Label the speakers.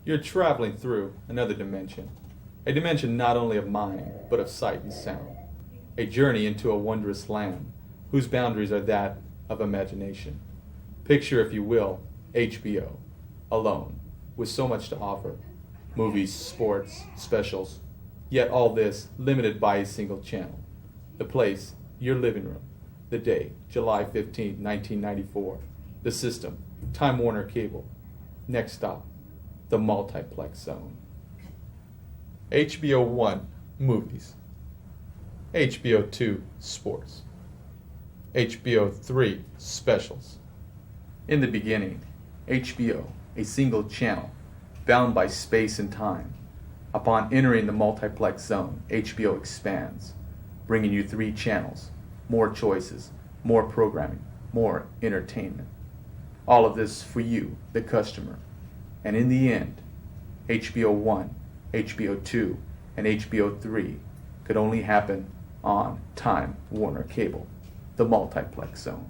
Speaker 1: You're traveling through another dimension, a dimension not only of mind, but of sight and sound, a journey into a wondrous land whose boundaries are that of imagination. Picture, if you will, HBO, alone, with so much to offer, movies, sports, specials, yet all this limited by a single channel. The place, your living room. The day, July 15, 1994. The system, Time Warner Cable. Next stop, the multiplex zone. HBO 1, movies. HBO 2, sports. HBO 3, specials. In the beginning, HBO, a single channel, bound by space and time. Upon entering the multiplex zone, HBO expands, bringing you 3 channels, more choices, more programming, more entertainment. All of this for you, the customer. And in the end, HBO 1, HBO 2, and HBO 3 could only happen on Time Warner Cable, the multiplex zone.